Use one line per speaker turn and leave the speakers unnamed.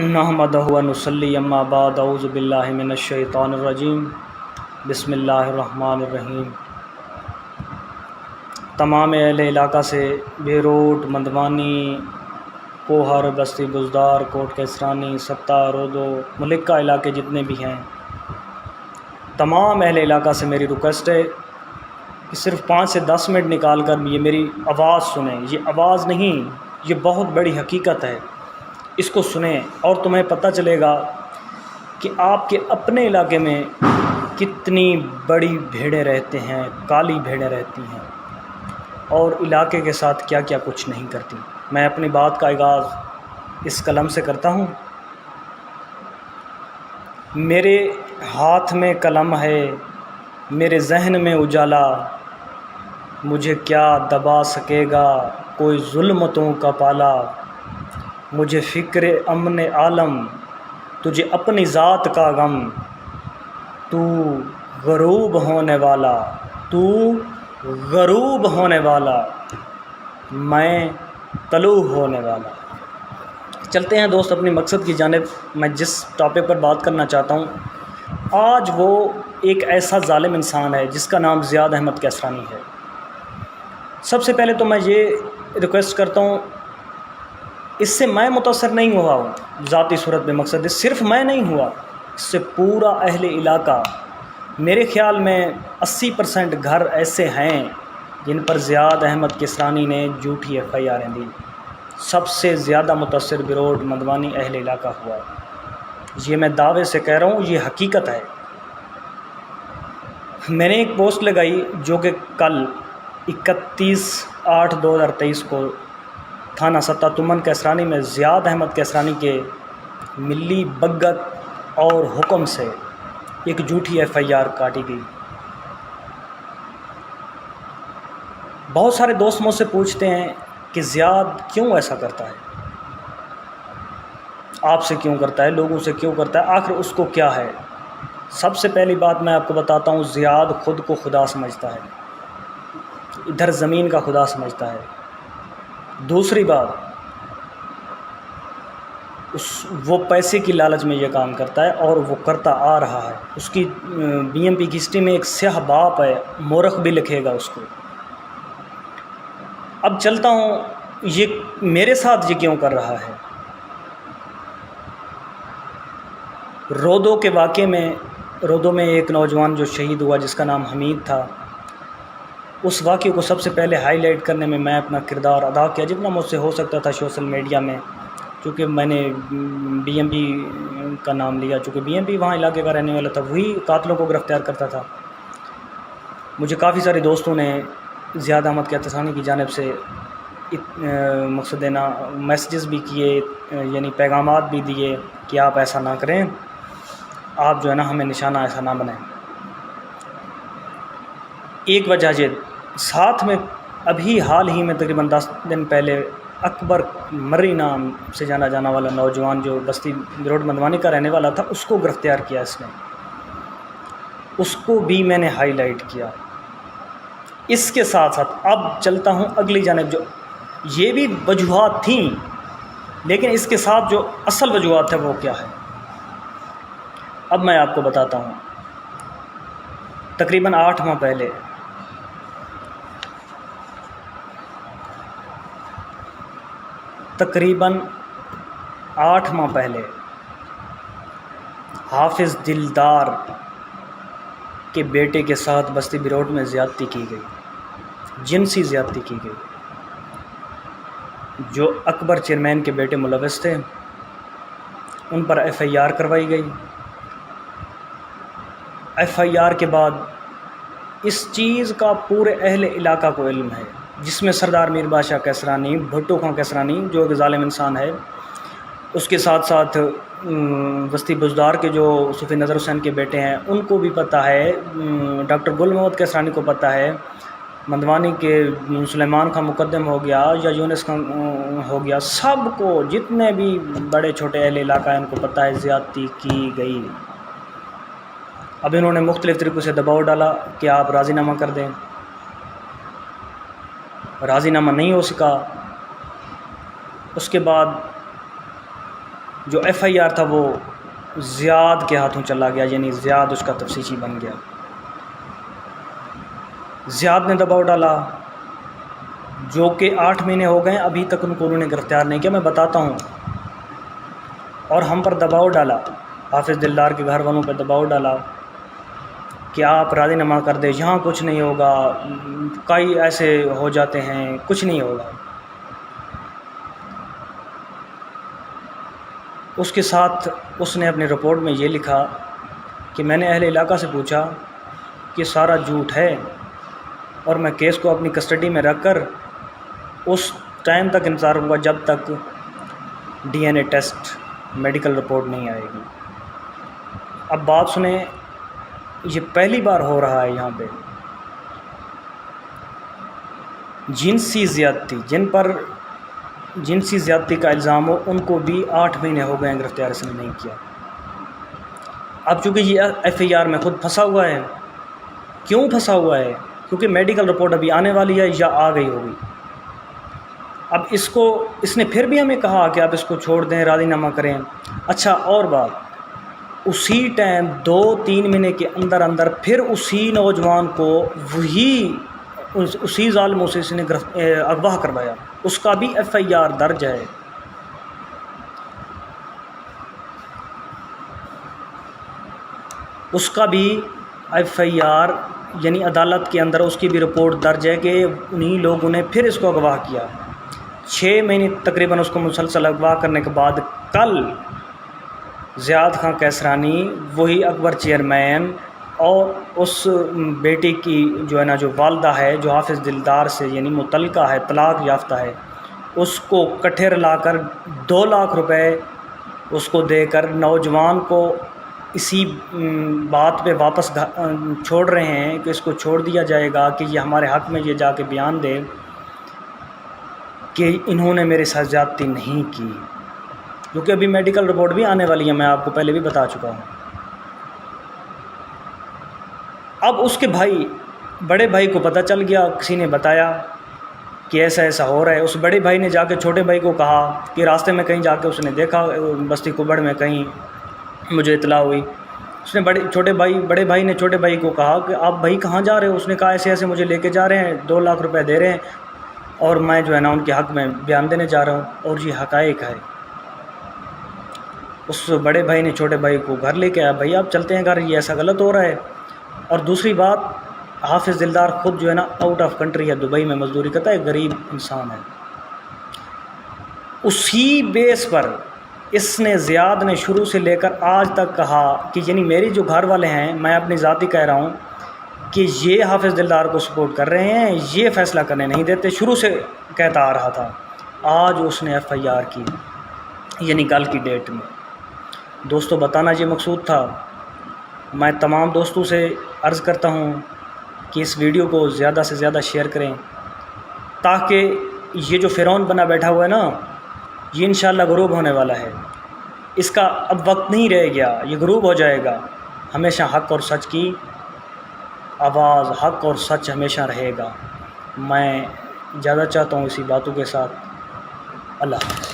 نحمدہ و نصلی اما بعد اعوذ باللہ من الشیطان الرجیم بسم اللہ الرحمن الرحیم۔ تمام اہل علاقہ سے بیروٹ، مندوانی، کوہر، بستی بزدار، کوٹ کیسرانی، ستہ، رودو، ملکہ علاقے جتنے بھی ہیں، تمام اہل علاقہ سے میری ریکویسٹ ہے کہ صرف 5 سے 10 منٹ نکال کر یہ میری آواز سنیں۔ یہ آواز نہیں، یہ بہت بڑی حقیقت ہے، اس کو سنیں اور تمہیں پتہ چلے گا کہ آپ کے اپنے علاقے میں کتنی بڑی بھیڑیں رہتے ہیں، کالی بھیڑیں رہتی ہیں اور علاقے کے ساتھ کیا کیا کچھ نہیں کرتی۔ میں اپنی بات کا آغاز اس کلم سے کرتا ہوں۔ میرے ہاتھ میں قلم ہے، میرے ذہن میں اجالا، مجھے کیا دبا سکے گا کوئی ظلمتوں کا پالا۔ مجھے فکر امن عالم، تجھے اپنی ذات کا غم، تو غروب ہونے والا، تو غروب ہونے والا، میں طلوع ہونے والا۔ چلتے ہیں دوست اپنی مقصد کی جانب۔ میں جس ٹاپک پر بات کرنا چاہتا ہوں آج، وہ ایک ایسا ظالم انسان ہے جس کا نام زیاد احمد کیسرانی ہے۔ سب سے پہلے تو میں یہ ریکویسٹ کرتا ہوں، اس سے میں متاثر نہیں ہوا ہوں ذاتی صورت میں، مقصد ہے صرف میں نہیں ہوا، اس سے پورا اہل علاقہ۔ میرے خیال میں 80% گھر ایسے ہیں جن پر زیاد احمد کیسرانی نے جھوٹی FIR دی۔ سب سے زیادہ متاثر بیروٹ، مندوانی اہل علاقہ ہوا۔ یہ میں دعوے سے کہہ رہا ہوں، یہ حقیقت ہے۔ میں نے ایک پوسٹ لگائی جو کہ کل 31/8/2023 کو تھانہ ستہ تمن کیسرانی میں زیاد احمد کیسرانی کے ملی بغت اور حکم سے ایک جھوٹی FIR کاٹی گئی۔ بہت سارے دوست مجھ سے پوچھتے ہیں کہ زیاد کیوں ایسا کرتا ہے، آپ سے کیوں کرتا ہے، لوگوں سے کیوں کرتا ہے، آخر اس کو کیا ہے؟ سب سے پہلی بات میں آپ کو بتاتا ہوں، زیاد خود کو خدا سمجھتا ہے، ادھر زمین کا خدا سمجھتا ہے۔ دوسری بات، وہ پیسے کی لالچ میں یہ کام کرتا ہے اور وہ کرتا آ رہا ہے۔ اس کی BMP کی ہسٹری میں ایک سیاہ باپ ہے، مورخ بھی لکھے گا اس کو۔ اب چلتا ہوں، یہ میرے ساتھ یہ کیوں کر رہا ہے۔ رودو کے واقعے میں، رودو میں ایک نوجوان جو شہید ہوا جس کا نام حمید تھا، اس واقعے کو سب سے پہلے ہائی لائٹ کرنے میں میں اپنا کردار ادا کیا جتنا مجھ سے ہو سکتا تھا سوشل میڈیا میں، چونکہ میں نے BMP کا نام لیا، چونکہ BMP وہاں علاقے کا رہنے والا تھا، وہی قاتلوں کو گرفتار کرتا تھا۔ مجھے کافی سارے دوستوں نے زیاد احمد کیسرانی کی جانب سے مقصد دینا میسیجز بھی کیے، یعنی پیغامات بھی دیے کہ آپ ایسا نہ کریں، آپ جو ہے نا ہمیں نشانہ ایسا نہ بنائیں۔ ایک وجہ یہ، ساتھ میں ابھی حال ہی میں تقریباً 10 دن پہلے اکبر مری نام سے جانا جانا والا نوجوان جو بستی بیروٹ مندوانی کا رہنے والا تھا، اس کو گرفتار کیا اس نے، اس کو بھی میں نے ہائی لائٹ کیا۔ اس کے ساتھ ساتھ اب چلتا ہوں اگلی جانب، جو یہ بھی وجوہات تھیں لیکن اس کے ساتھ جو اصل وجوہات ہے وہ کیا ہے، اب میں آپ کو بتاتا ہوں۔ تقریباً 8 ماہ پہلے، حافظ دلدار کے بیٹے کے ساتھ بستی بیروٹ میں زیادتی کی گئی، جنسی زیادتی کی گئی۔ جو اکبر چیئرمین کے بیٹے ملوث تھے ان پر FIR کروائی گئی۔ FIR کے بعد اس چیز کا پورے اہل علاقہ کو علم ہے، جس میں سردار میر بادشاہ کیسرانی، بھٹو خان کیسرانی جو ایک ظالم انسان ہے، اس کے ساتھ ساتھ بستی بزدار کے جو صوفی نظر حسین کے بیٹے ہیں ان کو بھی پتہ ہے، ڈاکٹر گل محمد کیسرانی کو پتہ ہے، مندوانی کے سلیمان خان مقدم ہو گیا یا یونس خان ہو گیا، سب کو، جتنے بھی بڑے چھوٹے اہل علاقہ ہیں ان کو پتہ ہے زیادتی کی گئی۔ اب انہوں نے مختلف طریقوں سے دباؤ ڈالا کہ آپ راضی نامہ کر دیں، راضی نامہ نہیں ہو سکا۔ اس کے بعد جو ایف آئی آر تھا وہ زیاد کے ہاتھوں چلا گیا، یعنی زیاد اس کا تفتیشی بن گیا۔ زیاد نے دباؤ ڈالا، جو کہ 8 مہینے ہو گئے ابھی تک ان کو انہوں نے گرفتار نہیں کیا۔ میں بتاتا ہوں، اور ہم پر دباؤ ڈالا، حافظ دلدار کے گھر والوں پہ دباؤ ڈالا کہ آپ راضی نامہ کر دیں، یہاں کچھ نہیں ہوگا، کئی ایسے ہو جاتے ہیں، کچھ نہیں ہوگا۔ اس کے ساتھ اس نے اپنی رپورٹ میں یہ لکھا کہ میں نے اہل علاقہ سے پوچھا کہ سارا جھوٹ ہے، اور میں کیس کو اپنی کسٹڈی میں رکھ کر اس ٹائم تک انتظار ہوا جب تک D N A test medical report نہیں آئے گی۔ اب بات سنیں، یہ پہلی بار ہو رہا ہے یہاں پہ جنسی زیادتی، جن پر جنسی زیادتی کا الزام ہو، ان کو بھی 8 مہینے ہو گئے ہیں گرفتار اس نے نہیں کیا۔ اب چونکہ یہ ایف آئی آر میں خود پھنسا ہوا ہے، کیوں پھنسا ہوا ہے؟ کیونکہ میڈیکل رپورٹ ابھی آنے والی ہے یا آ گئی ہوگی۔ اب اس نے پھر بھی ہمیں کہا کہ آپ اس کو چھوڑ دیں، راضی نامہ کریں۔ اچھا، اور بات، اسی ٹائم 2-3 مہینے کے اندر اندر پھر اسی نوجوان کو اسی ظالم سے نے اغوا کروایا، اس کا بھی ایف آئی آر درج ہے۔ اس کا بھی ایف آئی آر، یعنی عدالت کے اندر اس کی بھی رپورٹ درج ہے کہ انہی لوگوں نے پھر اس کو اغوا کیا۔ 6 مہینے تقریباً اس کو مسلسل اغوا کرنے کے بعد کل زیاد خان کیسرانی، وہی اکبر چیئرمین، اور اس بیٹی کی جو ہے نا، جو والدہ ہے، جو حافظ دلدار سے یعنی متعلقہ ہے، طلاق یافتہ ہے، اس کو کٹھے لا کر 2 لاکھ روپے اس کو دے کر نوجوان کو اسی بات پہ واپس چھوڑ رہے ہیں کہ اس کو چھوڑ دیا جائے گا کہ یہ ہمارے حق میں یہ جا کے بیان دے کہ انہوں نے میرے ساتھ زیادتی نہیں کی، کیونکہ ابھی میڈیکل رپورٹ بھی آنے والی ہے، میں آپ کو پہلے بھی بتا چکا ہوں۔ اب اس کے بڑے بھائی کو پتہ چل گیا، کسی نے بتایا کہ ایسا ایسا ہو رہا ہے۔ اس بڑے بھائی نے جا کے چھوٹے بھائی کو کہا کہ راستے میں کہیں جا کے اس نے دیکھا، بستی کبڑ میں کہیں مجھے اطلاع ہوئی۔ اس نے بڑے بھائی نے چھوٹے بھائی کو کہا کہ آپ بھائی کہاں جا رہے ہو؟ اس نے کہا ایسے ایسے مجھے لے کے جا رہے ہیں، 2 لاکھ روپے دے رہے ہیں، اور میں جو ہے نا ان کے حق میں بیان دینے جا رہا ہوں، اور یہ حقائق ہے۔ اس بڑے بھائی نے چھوٹے بھائی کو گھر لے کے آیا، بھائی آپ چلتے ہیں گھر، یہ ایسا غلط ہو رہا ہے۔ اور دوسری بات، حافظ دلدار خود جو ہے نا آؤٹ آف کنٹری ہے، دبئی میں مزدوری کرتا ہے، غریب انسان ہے۔ اسی بیس پر اس نے زیاد نے شروع سے لے کر آج تک کہا کہ یعنی میری جو گھر والے ہیں، میں اپنی ذاتی کہہ رہا ہوں کہ یہ حافظ دلدار کو سپورٹ کر رہے ہیں، یہ فیصلہ کرنے نہیں دیتے، شروع سے کہتا آ رہا تھا۔ آج اس نے ایف آئی آر کی، یعنی کل کی ڈیٹ میں۔ دوستو، بتانا یہ مقصود تھا۔ میں تمام دوستوں سے عرض کرتا ہوں کہ اس ویڈیو کو زیادہ سے زیادہ شیئر کریں، تاکہ یہ جو فرعون بنا بیٹھا ہوا ہے نا، یہ انشاءاللہ غروب ہونے والا ہے۔ اس کا اب وقت نہیں رہ گیا، یہ غروب ہو جائے گا۔ ہمیشہ حق اور سچ کی آواز، حق اور سچ ہمیشہ رہے گا۔ میں اجازت چاہتا ہوں اسی باتوں کے ساتھ۔ اللہ حافظ۔